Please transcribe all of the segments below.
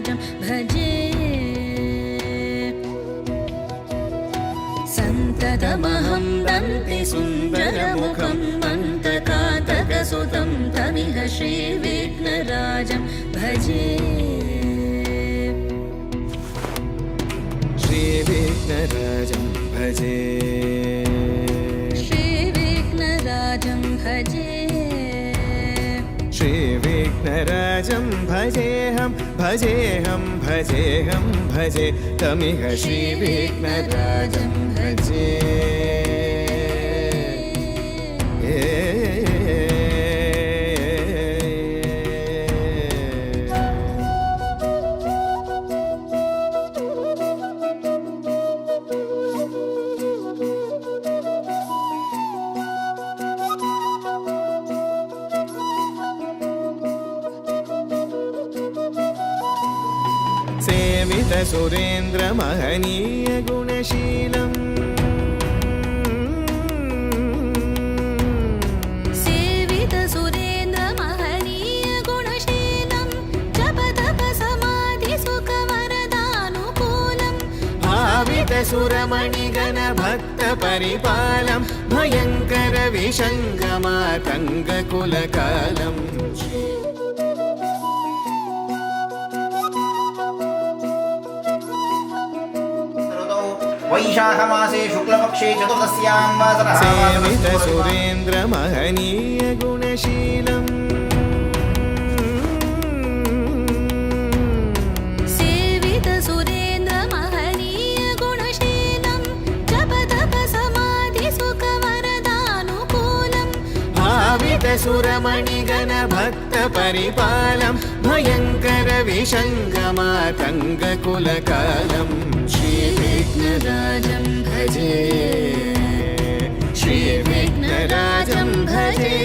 विघ्नराजं भजे सन्ततमहं दन्तिसुन्दरमुखं मन्तकातकसुतं तमिह श्रीविघ्नराजं भजे श्रीविघ्नराजं भजे श्रीविघ्नराजं भजे श्रीविघ्नराजं भजेऽहं भजेऽहं भजेऽहं भजे तमिह श्रीविघ्नराजं भजे सेवित सुरेन्द्र महनीय गुणशीलम् सेवित सुरेन्द्र महनीय गुणशीलं जप तप समाधि सुख वरदानुकूलं भावित सुरमणिगण भक्त परिपालं भयङ्कर विषङ्गमातङ्ग कुलकालम् वैशाखमासे शुक्लपक्षे चतुर्दश्यां वासरः सेवित सुरेन्द्र महनीय गुणशीलम् सेवित सुरेन्द्र महनीय गुणशीलं जप तप समाधि सुख वरदानुकूलं भावित सुरमणिगण भक्त परिपालं भयङ्कर विषङ्गमातङ्ग कुलकालम् श्रीविघ्नराजं भजे श्रीविघ्नराजं भजे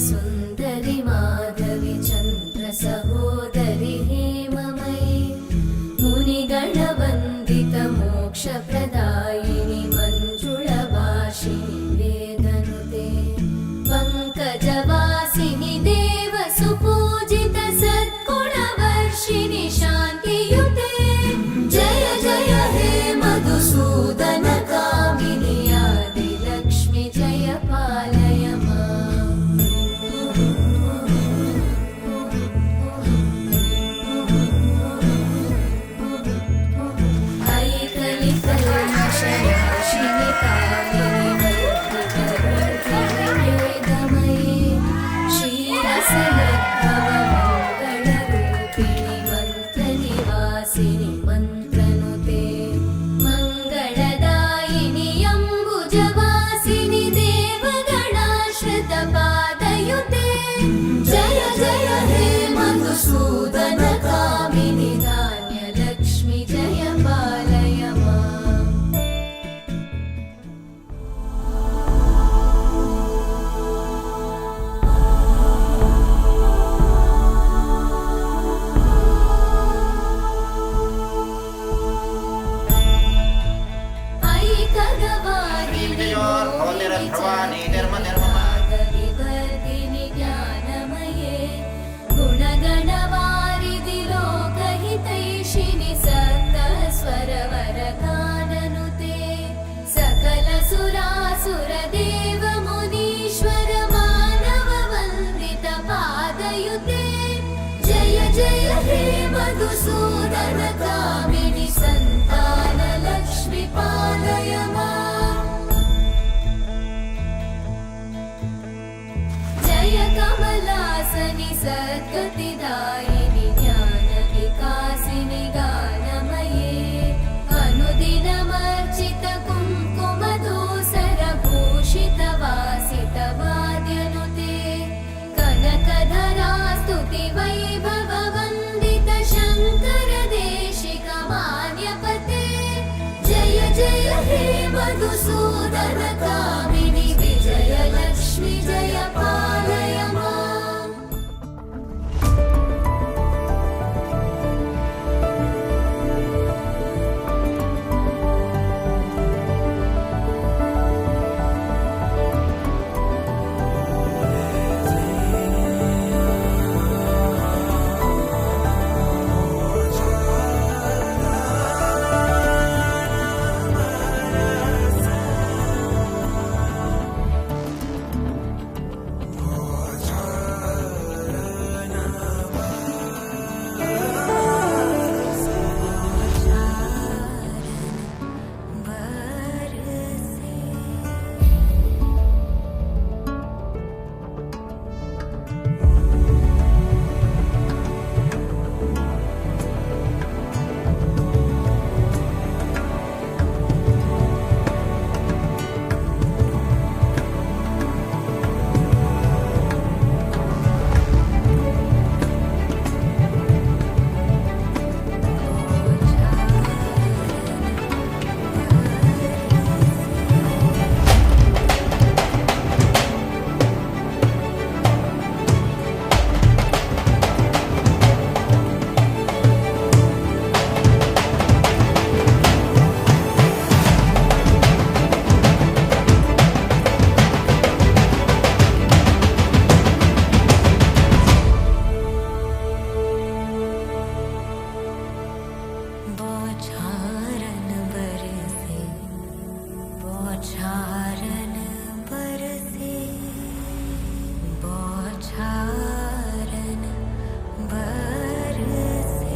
सुन्दरि माधवी चन्द्र सहोदरि हेममयी मुनिगणवन्दित मोक्षप्रदायिनि मञ्जुळभाषिणि वेदनुते पङ्कजवासिनि देवसुपूजित सद्गुणवर्षिणि शान्तियुते जय जय हे मधुसूदन कामिनि आदिलक्ष्मि जय पालय माम् मधुसूदन कामिनि धान्यलक्ष्मि जय पालय माम् विजयोर्भवतिरध्रुवानि निर्मनिर्मम विवर्धिनि ज्ञानमये गुणगणवारिधि लोकहितैषिणि सप्तस्वरवरगाननुते सकल सुरासुरदेव मुनीश्वर मानव वन्दित पादयुते जय जय हे मधुसूदन कामिनि सन्तान लक्ष्मि पालय माम् जय कमलासनि सद्गतिदायिनि ज्ञानविकासिनि गानमये अनुदिनमर्चित कुङ्कुमधूसरभूषित वासित वाद्यनुते कनकधरा स्तुति वैभव वन्दित शङ्कर देशिक मान्यपते जय जय हे मधुसूदन कामिनि विजय लक्ष्मि जय पालय माम् बौछारन बरसे बौछारन बरसे बौछारन बरसे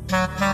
Ha ha!